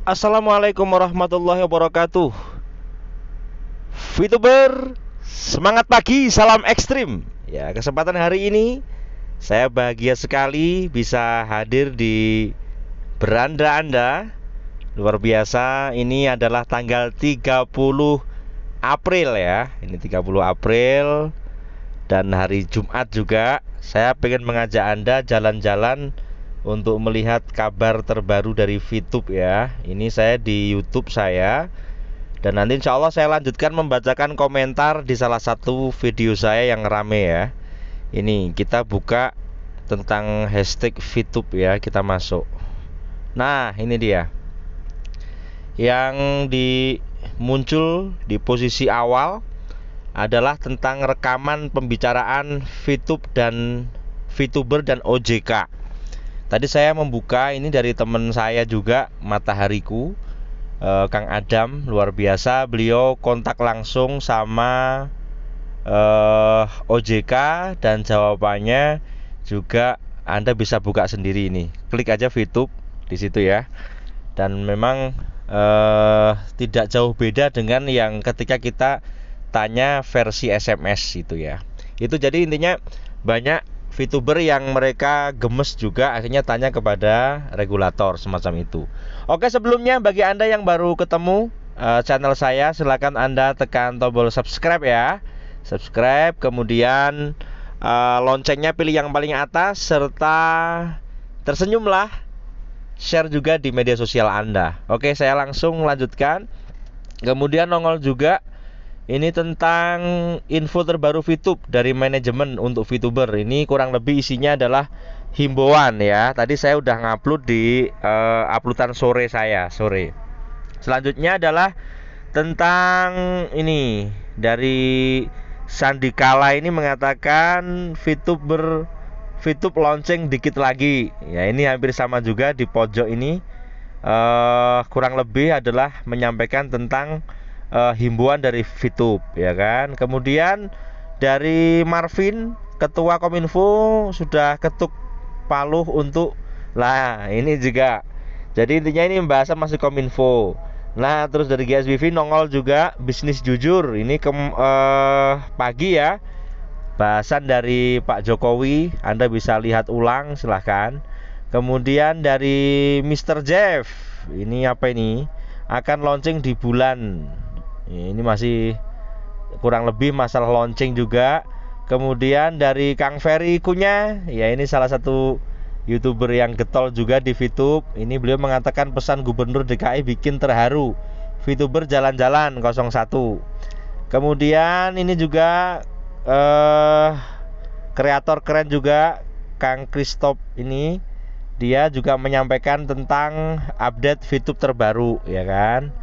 Assalamualaikum warahmatullahi wabarakatuh. VTuber, semangat pagi, salam ekstrim. Ya, kesempatan hari ini saya bahagia sekali bisa hadir di beranda Anda. Luar biasa, ini adalah tanggal 30 April ya. Ini 30 April dan hari Jumat juga. Saya pengen mengajak Anda jalan-jalan untuk melihat kabar terbaru dari VTube ya. Ini saya di YouTube saya. Dan nanti insya Allah saya lanjutkan membacakan komentar di salah satu video saya yang rame ya. Ini kita buka tentang hashtag VTube ya, kita masuk. Nah ini dia yang muncul di posisi awal adalah tentang rekaman pembicaraan VTube dan VTuber dan OJK. Tadi saya membuka ini dari teman saya juga, Matahariku, Kang Adam, luar biasa. Beliau kontak langsung sama OJK dan jawabannya juga Anda bisa buka sendiri ini. Klik aja VTube di situ ya. Dan memang tidak jauh beda dengan yang ketika kita tanya versi SMS itu ya. Itu jadi intinya banyak VTuber yang mereka gemes juga akhirnya tanya kepada regulator semacam itu. Oke, sebelumnya bagi Anda yang baru ketemu channel saya, silakan Anda tekan tombol subscribe ya. Subscribe, kemudian loncengnya pilih yang paling atas serta tersenyumlah. Share juga di media sosial Anda. Oke, saya langsung melanjutkan. Kemudian nongol juga ini tentang info terbaru VTube dari manajemen untuk VTuber. Ini kurang lebih isinya adalah himbauan ya. Tadi saya udah ngupload di uploadan sore saya, sore. Selanjutnya adalah tentang ini dari Sandikala ini mengatakan VTube launching dikit lagi. Ya, ini hampir sama juga di pojok ini. Kurang lebih adalah menyampaikan tentang himbauan dari VTube ya kan. Kemudian dari Marvin, ketua Kominfo, sudah ketuk paluh untuk ini juga. Jadi intinya ini pembahasan masih Kominfo. Nah, terus dari GSBV nongol juga bisnis jujur. Ini pagi ya. Bahasan dari Pak Jokowi, Anda bisa lihat ulang silahkan. Kemudian dari Mr. Jeff, ini apa ini? Akan launching di bulan. Ini masih kurang lebih masalah launching juga. Kemudian dari Kang Ferry Kunya, ya ini salah satu YouTuber yang getol juga di VTube. Ini beliau mengatakan pesan Gubernur DKI bikin terharu. VTuber jalan-jalan 01. Kemudian ini juga kreator keren juga Kang Christoph ini, dia juga menyampaikan tentang update VTube terbaru ya kan.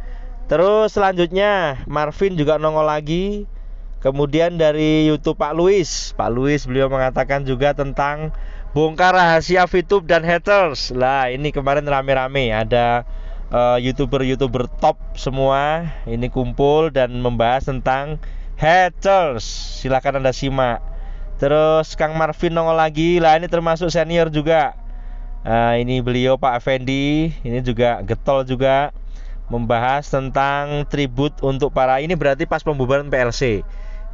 Terus selanjutnya Marvin juga nongol lagi. Kemudian dari YouTube Pak Luis beliau mengatakan juga tentang bongkar rahasia VTube dan haters. Lah ini kemarin rame-rame ada YouTuber top semua ini kumpul dan membahas tentang haters. Silakan Anda simak. Terus Kang Marvin nongol lagi. Lah ini termasuk senior juga. Ini beliau Pak Effendi, ini juga getol juga membahas tentang tribut untuk para, ini berarti pas pembubaran PLC.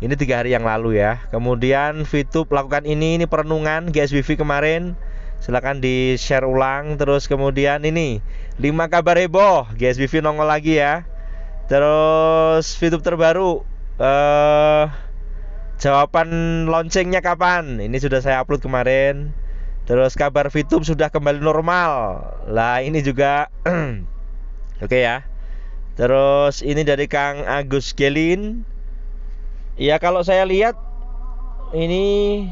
Ini 3 hari yang lalu ya. Kemudian VTube lakukan ini perenungan GSBV kemarin. Silakan di share ulang. Terus kemudian ini 5 kabar heboh, GSBV nongol lagi ya. Terus VTube terbaru, jawaban launchingnya kapan? Ini sudah saya upload kemarin. Terus kabar VTube sudah kembali normal. Lah ini juga oke ya. Terus ini dari Kang Agus Gelin. Ya kalau saya lihat ini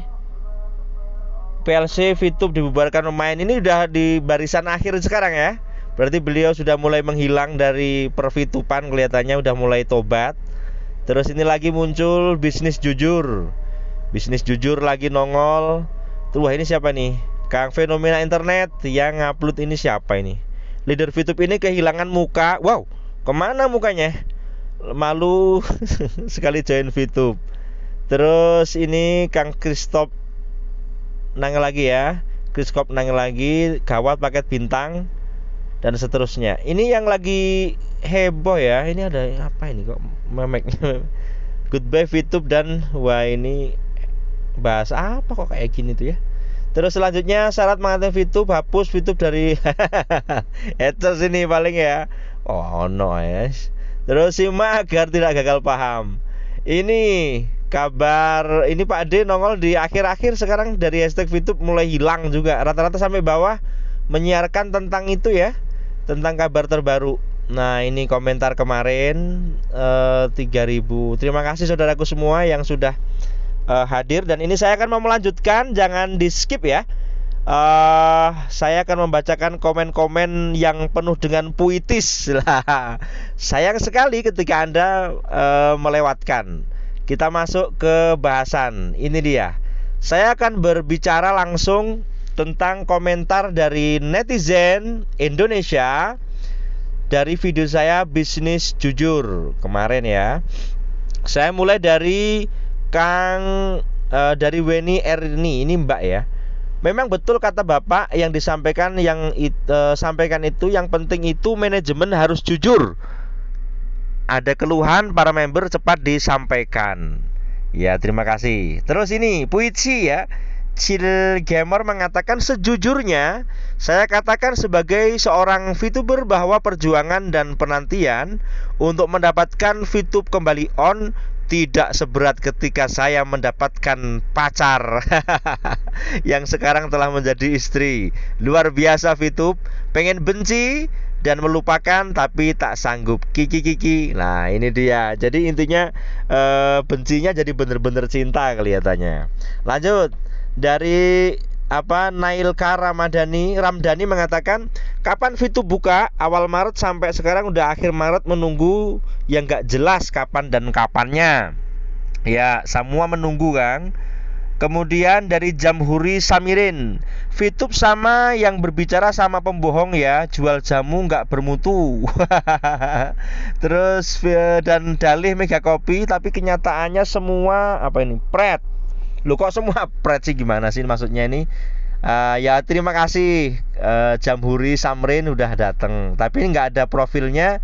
PLC VTube dibubarkan pemain ini udah di barisan akhir sekarang ya. Berarti beliau sudah mulai menghilang dari perVTuban, kelihatannya udah mulai tobat. Terus ini lagi muncul bisnis jujur. Bisnis jujur lagi nongol. Tuh, wah ini siapa nih? Kang Fenomena Internet yang ngupload ini siapa ini? Leader VTube ini kehilangan muka. Wow, kemana mukanya? Malu sekali join VTube. Terus ini Kang Christoph nang lagi ya. Christoph nang lagi, gawat paket bintang. dan seterusnya. Ini yang lagi heboh ya. Ini ada apa ini kok memeknya? Goodbye VTube dan wah ini bahas apa kok kayak gini tuh ya. Terus selanjutnya syarat mengatur VTube, hapus VTube dari haters ini paling ya. Oh no yes. Terus simak agar tidak gagal paham. Ini kabar ini Pak D nongol di akhir-akhir sekarang dari hashtag VTube mulai hilang juga. Rata-rata sampai bawah menyiarkan tentang itu ya, tentang kabar terbaru. Nah ini komentar kemarin 3000. Terima kasih saudaraku semua yang sudah hadir. Dan ini saya akan mau melanjutkan, jangan di skip ya. Saya akan membacakan komen-komen yang penuh dengan puitis lah. Sayang sekali ketika Anda melewatkan. Kita masuk ke bahasan. Ini dia. Saya akan berbicara langsung tentang komentar dari netizen Indonesia dari video saya Bisnis Jujur kemarin ya. Saya mulai dari dari Weni Erni, ini Mbak ya. Memang betul kata Bapak yang disampaikan sampaikan itu, yang penting itu manajemen harus jujur. Ada keluhan para member cepat disampaikan. Ya, terima kasih. Terus ini puisi ya. Chill Gamer mengatakan, sejujurnya saya katakan sebagai seorang VTuber bahwa perjuangan dan penantian untuk mendapatkan VTube kembali on tidak seberat ketika saya mendapatkan pacar yang sekarang telah menjadi istri. Luar biasa VTube, pengen benci dan melupakan tapi tak sanggup. Kiki. Nah ini dia. Jadi intinya bencinya jadi bener-bener cinta kelihatannya. Lanjut. Dari Nailka Ramdhani mengatakan, kapan VTube buka? Awal Maret sampai sekarang udah akhir Maret menunggu yang gak jelas kapan dan kapannya. Ya, semua menunggu kan. Kemudian dari Jamhuri Samirin, VTube sama yang berbicara sama pembohong ya, jual jamu gak bermutu. Terus dan dalih Mega Kopi, tapi kenyataannya semua pret. Loh kok semua pret sih, gimana sih maksudnya ini? Ya terima kasih Jamhuri Samrin udah datang, tapi nggak ada profilnya.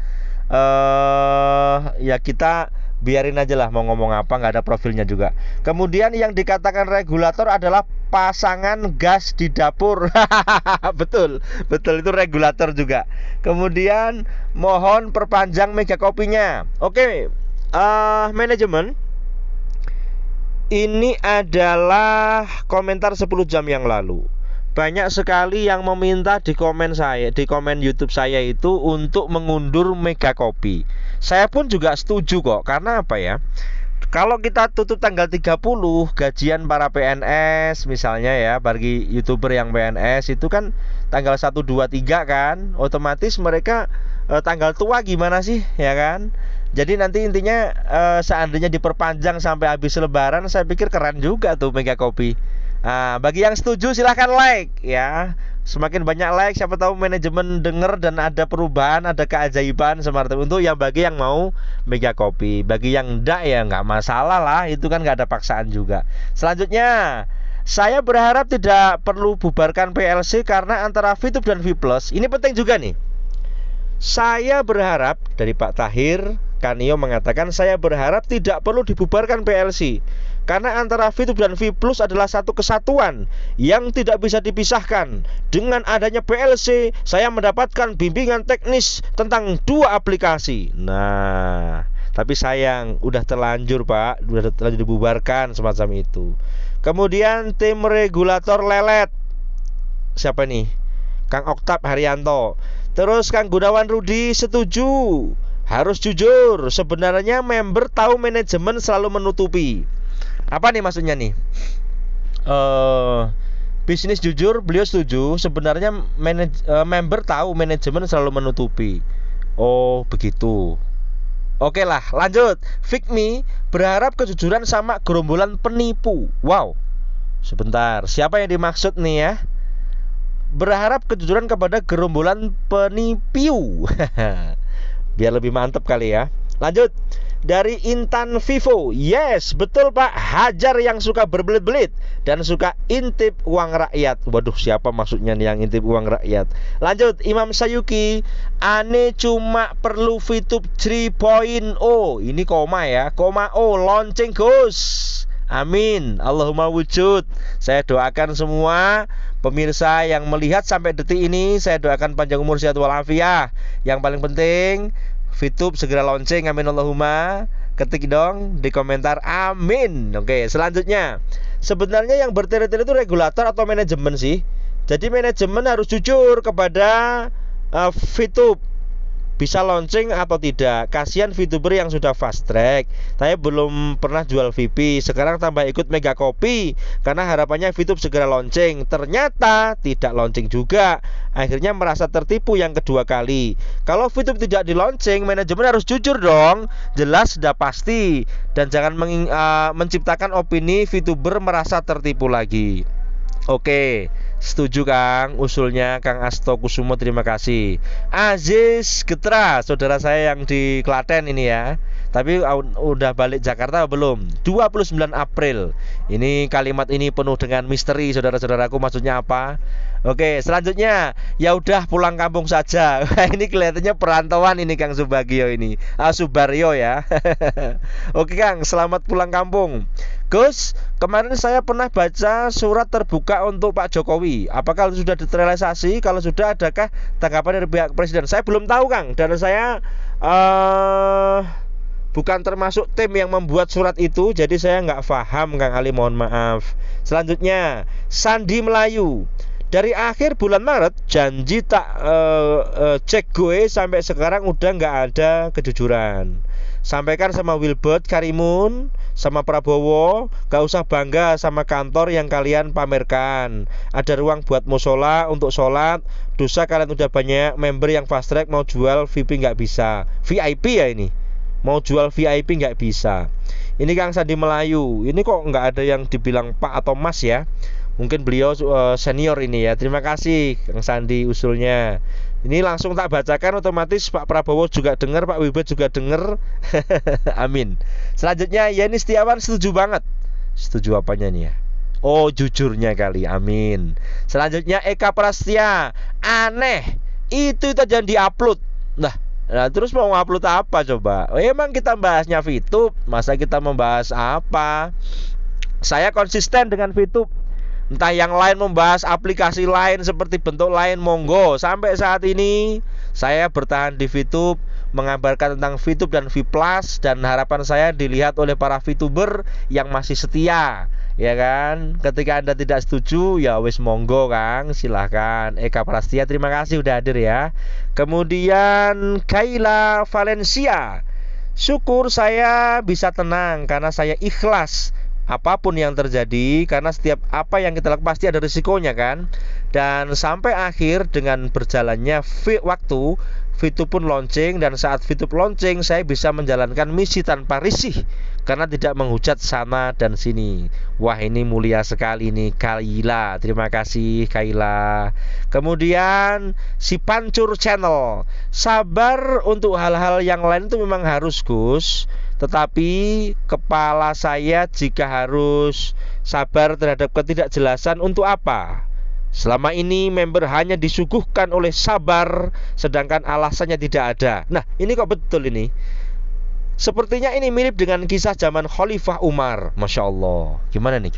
Ya kita biarin aja lah, mau ngomong apa nggak ada profilnya juga. Kemudian yang dikatakan regulator adalah pasangan gas di dapur. betul itu regulator juga. Kemudian mohon perpanjang Mega Kopinya. Oke, manajemen. Ini adalah komentar 10 jam yang lalu. Banyak sekali yang meminta di komen YouTube saya itu untuk mengundur Mega Kopi. Saya pun juga setuju kok. Karena apa ya? Kalau kita tutup tanggal 30 gajian para PNS misalnya ya, bagi YouTuber yang PNS itu kan tanggal 1, 2, 3 kan, otomatis mereka tanggal tua gimana sih ya kan? Jadi nanti intinya seandainya diperpanjang sampai habis lebaran, saya pikir keren juga tuh Mega Kopi. Nah, bagi yang setuju silahkan like ya. Semakin banyak like, siapa tahu manajemen denger dan ada perubahan, ada keajaiban seperti itu. Bagi yang mau Mega Kopi, bagi yang enggak ya nggak masalah lah, itu kan nggak ada paksaan juga. Selanjutnya, saya berharap tidak perlu bubarkan PLC karena antara VTube dan V+, ini penting juga nih. Saya berharap, dari Pak Tahir Kanio mengatakan, saya berharap tidak perlu dibubarkan PLC karena antara VTube dan V+ adalah satu kesatuan yang tidak bisa dipisahkan. Dengan adanya PLC, saya mendapatkan bimbingan teknis tentang 2 aplikasi. Nah, tapi sayang, udah terlanjur Pak, udah terlanjur dibubarkan semacam itu. Kemudian tim regulator lelet. Siapa nih? Kang Oktav Haryanto. Terus Kang Gunawan Rudi setuju, harus jujur. Sebenarnya member tahu manajemen selalu menutupi. Apa nih maksudnya nih? Bisnis Jujur, beliau setuju. Sebenarnya member tahu manajemen selalu menutupi. Oh begitu. Oke lah, lanjut. Fikmi berharap kejujuran sama gerombolan penipu. Wow. Sebentar, siapa yang dimaksud nih ya? Berharap kejujuran kepada gerombolan penipu. Biar lebih mantep kali ya. Lanjut. dari Intan Vivo. Yes, betul Pak. Hajar yang suka berbelit-belit dan suka intip uang rakyat. Waduh, siapa maksudnya nih yang intip uang rakyat? Lanjut, Imam Sayuki. Ane cuma perlu VTube 3.0. Ini koma ya. Koma O, launching Gus. Amin. Allahumma wujud. Saya doakan semua pemirsa yang melihat sampai detik ini, saya doakan panjang umur, sehat walafiat. Yang paling penting VTube segera launching, amin Allahumma. Ketik dong di komentar, amin. Oke, selanjutnya, sebenarnya yang bertele-tele itu regulator atau manajemen sih? Jadi manajemen harus jujur kepada VTube, bisa launching atau tidak. Kasihan VTuber yang sudah fast track tapi belum pernah jual VP, sekarang tambah ikut mega copy karena harapannya VTube segera launching, ternyata tidak launching juga. Akhirnya merasa tertipu yang kedua kali. Kalau VTube tidak di launching, manajemen harus jujur dong, jelas sudah pasti, dan jangan menciptakan opini VTuber merasa tertipu lagi. Oke, setuju Kang usulnya Kang Asto Kusumo, terima kasih. Aziz Getra, saudara saya yang di Klaten ini ya. Tapi udah balik Jakarta belum? 29 April. Ini kalimat ini penuh dengan misteri saudara-saudaraku, maksudnya apa? Oke, selanjutnya, ya udah pulang kampung saja. Ini kelihatannya perantauan ini Kang Subagio ini. Subaryo ya. Oke Kang, selamat pulang kampung. Gus, kemarin saya pernah baca surat terbuka untuk Pak Jokowi. Apakah sudah direalisasi? Kalau sudah, adakah tanggapan dari pihak Presiden? Saya belum tahu Kang, dan saya bukan termasuk tim yang membuat surat itu, jadi saya nggak paham Kang Ali, mohon maaf. Selanjutnya, Sandi Melayu. Dari akhir bulan Maret janji tak cek gue, sampai sekarang udah nggak ada kejujuran. Sampaikan sama Wilbert Karimun, sama Prabowo, gak usah bangga sama kantor yang kalian pamerkan. Ada ruang buat musola untuk sholat. Dosa kalian udah banyak member yang fast track, mau jual VIP nggak bisa. VIP ya ini, mau jual VIP nggak bisa. Ini Kang Sandi Melayu, ini kok nggak ada yang dibilang Pak atau Mas ya? Mungkin beliau senior ini ya. Terima kasih Kang Sandi usulnya. Ini langsung tak bacakan, otomatis Pak Prabowo juga dengar, Pak Wilbert juga dengar. Amin. Selanjutnya, Yani Setiawan setuju banget. Setuju apanya nih ya? Oh, jujurnya kali. Amin. Selanjutnya, Eka Prastia. Aneh, itu jangan diupload. Nah, terus mau upload apa coba? Emang kita bahasnya VTube, masa kita membahas apa? Saya konsisten dengan VTube. Entah yang lain membahas aplikasi lain seperti bentuk lain, monggo. Sampai saat ini saya bertahan di VTube, mengabarkan tentang VTube dan V+, dan harapan saya dilihat oleh para VTuber yang masih setia, ya kan? Ketika Anda tidak setuju, ya wis monggo Kang, silahkan. Eka Prastia, terima kasih udah hadir ya. Kemudian Kaila Valencia, syukur saya bisa tenang karena saya ikhlas apapun yang terjadi, karena setiap apa yang kita lakukan pasti ada risikonya kan. Dan sampai akhir dengan berjalannya waktu, VTube pun launching, dan saat VTube launching saya bisa menjalankan misi tanpa risih karena tidak menghujat sana dan sini. Wah, ini mulia sekali nih Kaila, terima kasih Kaila. Kemudian si Pancur Channel, sabar untuk hal-hal yang lain itu memang harus Gus, tetapi kepala saya jika harus sabar terhadap ketidakjelasan untuk apa? Selama ini member hanya disuguhkan oleh sabar, sedangkan alasannya tidak ada. Nah, ini kok betul ini. Sepertinya ini mirip dengan kisah zaman Khalifah Umar. Masya Allah. Gimana nih?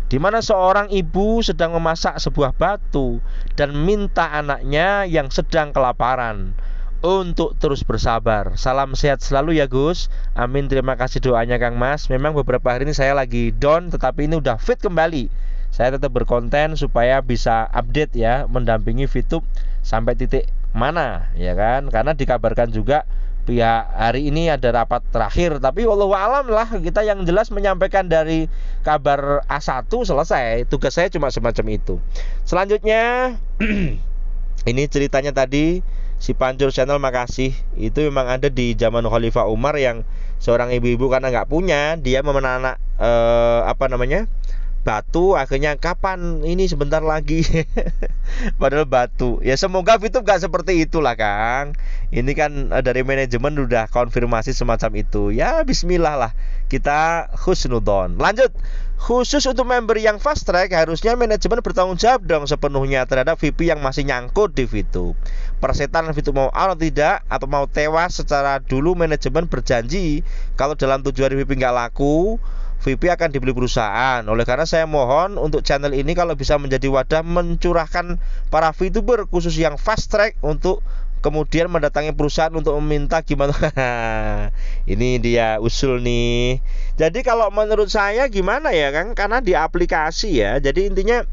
Di mana seorang ibu sedang memasak sebuah batu dan minta anaknya yang sedang kelaparan untuk terus bersabar. Salam sehat selalu ya Gus. Amin, terima kasih doanya Kang Mas. Memang beberapa hari ini saya lagi down, tetapi ini udah fit kembali. Saya tetap berkonten supaya bisa update ya, mendampingi VTube sampai titik mana, ya kan? Karena dikabarkan juga pihak hari ini ada rapat terakhir, tapi wallahu alam lah, kita yang jelas menyampaikan dari kabar A1 selesai. Tugas saya cuma semacam itu. Selanjutnya ini ceritanya tadi si Pancur Channel, makasih. Itu memang ada di zaman Khalifah Umar, yang seorang ibu-ibu karena nggak punya, dia memenanak batu, akhirnya kapan ini sebentar lagi. Padahal batu. Ya semoga VTube gak seperti itulah Kang. Ini kan dari manajemen udah konfirmasi semacam itu. Ya bismillah lah, kita husnudon. Lanjut. Khusus untuk member yang fast track, harusnya manajemen bertanggung jawab dong sepenuhnya terhadap VIP yang masih nyangkut di VTube. Persetan VTube mau out atau tidak, atau mau tewas. Secara dulu manajemen berjanji kalau dalam 7 hari VIP nggak laku, VIP akan dibeli perusahaan. Oleh karena saya mohon untuk channel ini kalau bisa menjadi wadah mencurahkan para VTuber khusus yang fast track untuk kemudian mendatangi perusahaan untuk meminta gimana. Ini dia usul nih. Jadi kalau menurut saya gimana ya Kang, karena di aplikasi ya, jadi intinya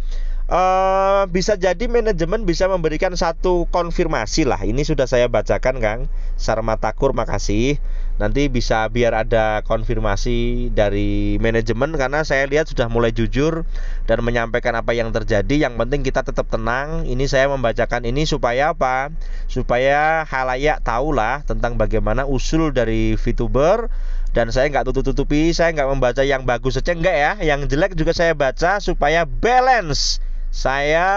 bisa jadi manajemen bisa memberikan satu konfirmasi lah. Ini sudah saya bacakan Kang Sarmatakur, makasih. Nanti bisa biar ada konfirmasi dari manajemen, karena saya lihat sudah mulai jujur dan menyampaikan apa yang terjadi. Yang penting kita tetap tenang. Ini saya membacakan ini supaya apa? Supaya halayak tahulah tentang bagaimana usul dari VTuber. Dan saya nggak tutup-tutupi, saya nggak membaca yang bagus saja, enggak ya. Yang jelek juga saya baca supaya balance. Saya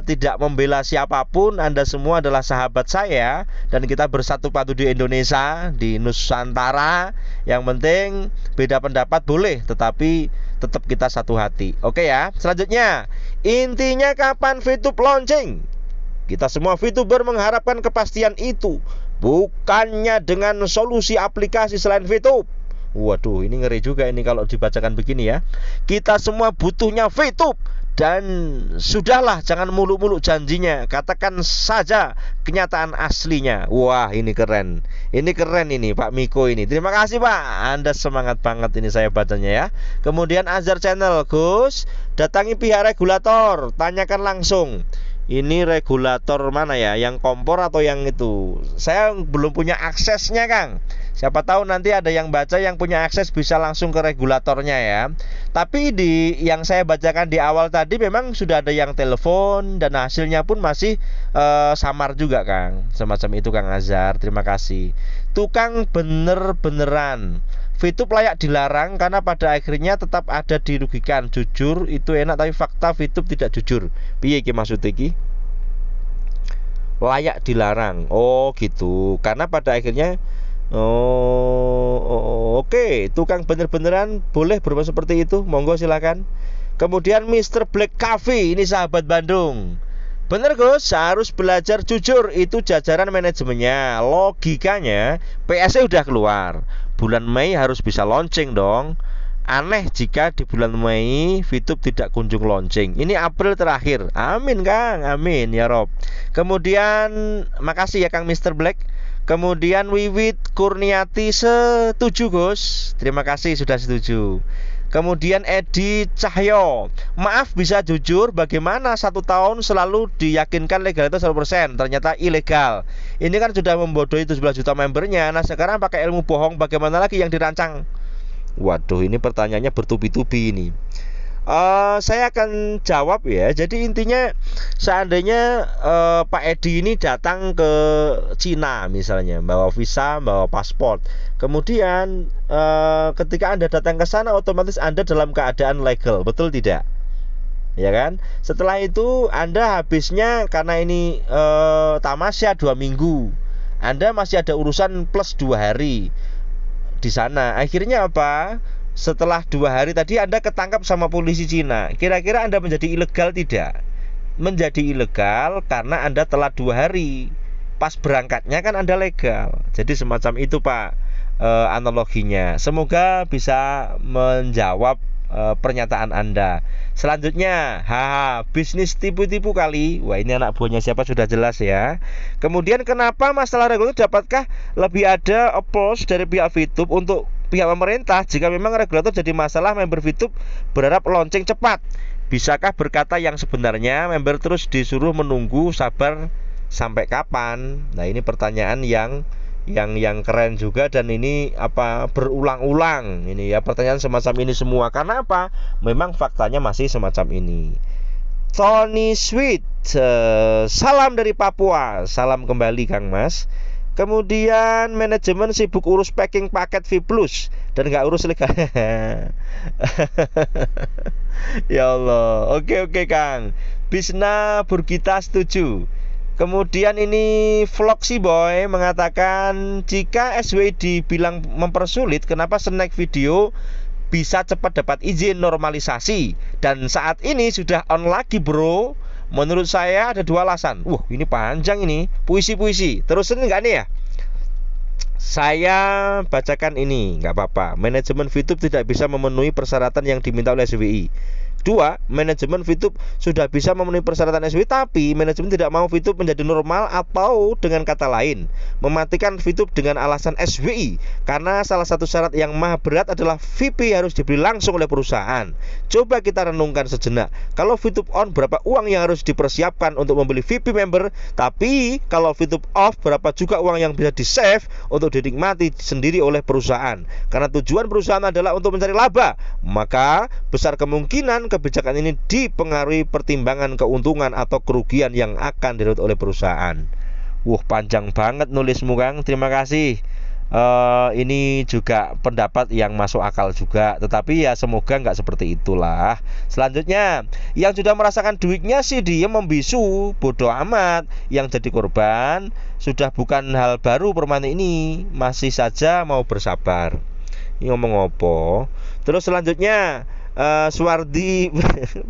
tidak membela siapapun, Anda semua adalah sahabat saya dan kita bersatu padu di Indonesia, di Nusantara. Yang penting beda pendapat boleh, tetapi tetap kita satu hati. Oke ya. Selanjutnya, intinya kapan VTube launching? Kita semua VTuber mengharapkan kepastian itu, bukannya dengan solusi aplikasi selain VTube. Waduh, ini ngeri juga ini kalau dibacakan begini ya. Kita semua butuhnya VTube. Dan sudahlah, jangan muluk-muluk janjinya, katakan saja kenyataan aslinya. Wah, ini keren. Ini keren ini Pak Miko ini. Terima kasih Pak, Anda semangat banget ini saya bacanya ya. Kemudian Azhar Channel, Gus, datangi pihak regulator, tanyakan langsung. Ini regulator mana ya? Yang kompor atau yang itu? Saya belum punya aksesnya Kang. Siapa tahu nanti ada yang baca yang punya akses bisa langsung ke regulatornya ya. Tapi di yang saya bacakan di awal tadi memang sudah ada yang telepon dan hasilnya pun masih samar juga Kang. Semacam itu Kang Azhar. Terima kasih. Tukang bener-beneran. VTube layak dilarang karena pada akhirnya tetap ada dirugikan. Jujur itu enak tapi fakta VTube tidak jujur. Piye iki maksud iki? Layak dilarang. Oh gitu. Karena pada akhirnya oke. Tukang bener-beneran boleh berbuat seperti itu. Monggo silakan. Kemudian Mr. Black Coffee, ini sahabat Bandung. Bener Gus, harus belajar jujur. Itu jajaran manajemennya. Logikanya PS udah keluar, bulan Mei harus bisa launching dong. Aneh jika di bulan Mei VTube tidak kunjung launching. Ini April terakhir. Amin Kang, amin ya Rob. Kemudian makasih ya Kang Mr. Black. Kemudian Wiwit Kurniati, setuju Gus. Terima kasih sudah setuju. Kemudian Edi Cahyo, maaf bisa jujur, bagaimana 1 tahun selalu diyakinkan legalitas 100%, ternyata ilegal. Ini kan sudah membodohi 17 juta membernya. Nah sekarang pakai ilmu bohong, bagaimana lagi yang dirancang? Waduh, ini pertanyaannya bertubi-tubi ini. Saya akan jawab ya. Jadi intinya seandainya Pak Edi ini datang ke Cina misalnya, bawa visa, bawa paspor. Kemudian ketika Anda datang ke sana otomatis Anda dalam keadaan legal, betul tidak? Ya kan? Setelah itu Anda habisnya karena ini tamasya 2 minggu. Anda masih ada urusan plus 2 hari di sana. Akhirnya apa? Setelah 2 hari tadi Anda ketangkap sama polisi Cina. Kira-kira Anda menjadi ilegal tidak? Menjadi ilegal karena Anda telat 2 hari. Pas berangkatnya kan Anda legal. Jadi semacam itu Pak analoginya. Semoga bisa menjawab pernyataan Anda. Selanjutnya, bisnis tipu-tipu kali. Wah, ini anak buahnya siapa sudah jelas ya. Kemudian kenapa masalah regulator dapatkah lebih ada applause dari pihak VTube untuk pihak pemerintah? Jika memang regulator jadi masalah, member VTube berharap launching cepat. Bisakah berkata yang sebenarnya, member terus disuruh menunggu sabar sampai kapan? Nah, ini pertanyaan yang keren juga, dan ini berulang-ulang ini ya, pertanyaan semacam ini semua. Karena apa? Memang faktanya masih semacam ini. Tony Sweet, salam dari Papua. Salam kembali Kang Mas. Kemudian manajemen sibuk urus packing paket V Plus dan nggak urus legal. Ya Allah. Oke Kang. Bisna Burgita setuju. Kemudian ini Vlogsy Boy mengatakan jika SWI dibilang mempersulit, kenapa snack video bisa cepat dapat izin normalisasi dan saat ini sudah on lagi bro? Menurut saya ada dua alasan. Ini panjang ini, puisi-puisi. Terusin nggak nih ya? Saya bacakan ini, nggak apa-apa. Manajemen VTube tidak bisa memenuhi persyaratan yang diminta oleh SWI. Dua, manajemen VTube sudah bisa memenuhi persyaratan SWI, tapi manajemen tidak mau VTube menjadi normal, atau dengan kata lain, mematikan VTube dengan alasan SWI. Karena salah satu syarat yang maha berat adalah VIP harus dibeli langsung oleh perusahaan. Coba kita renungkan sejenak. Kalau VTube on, berapa uang yang harus dipersiapkan untuk membeli VIP member? Tapi kalau VTube off, berapa juga uang yang bisa di-save untuk dinikmati sendiri oleh perusahaan? Karena tujuan perusahaan adalah untuk mencari laba, maka besar kemungkinan kebijakan ini dipengaruhi pertimbangan keuntungan atau kerugian yang akan didapat oleh perusahaan. Panjang banget nulismu Kang, terima kasih. Ini juga pendapat yang masuk akal juga, tetapi ya semoga nggak seperti itulah. Selanjutnya, yang sudah merasakan duitnya sih dia membisu, bodoh amat. Yang jadi korban sudah bukan hal baru permainan ini, masih saja mau bersabar. Ini ngomong apa? Terus selanjutnya, Suwardi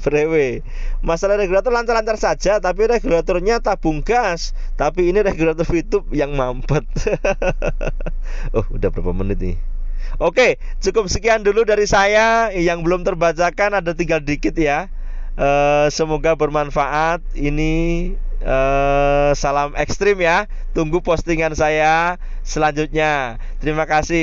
Brewe, masalah regulator lancar-lancar saja, tapi regulatornya tabung gas. Tapi ini regulator YouTube yang mampet. Udah berapa menit nih? Oke, cukup sekian dulu dari saya. Yang belum terbacakan ada tinggal dikit ya. Semoga bermanfaat. Ini salam ekstrim ya. Tunggu postingan saya selanjutnya. Terima kasih.